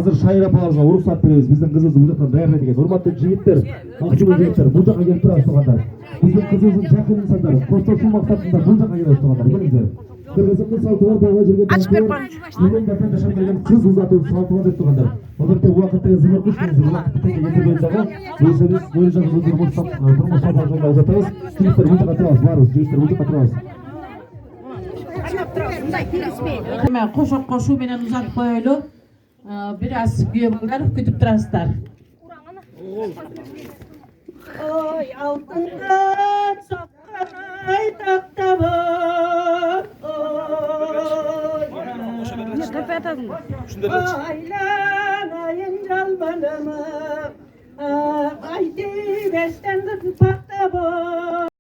азыр Шайыр апаларга уруксат беребиз. Биздин кызыбыз бул жактан даярдайт экен. Урматтуу жигиттер, акчылуу жигиттер, бул жакка келип турасыз туугандар. Биздин кызыбыздын жакын инсандар, коштошуу максатында бул жакка келебиз туугандар. Келиңиздер. Кыргызстын салты бар дагы жерге бүгүн батан жашап келген кыз узатуу салты бар деп туугандар. Ошондо убакытты зымыр куш ентебен дагы өйсөбүз боюнча турмуш сапар жолунда узатабыз. Жигиттер бул жакка турабыз, барыбыз. Жигиттер бул жакка турабыз. Кошок кошуу менен узатып коелу. Бир аз күйөөңөр күтүп турасыздар. Ой, алтындан саккай тактабы. Aylanayın calmanımı. Aydi bestendir pakta.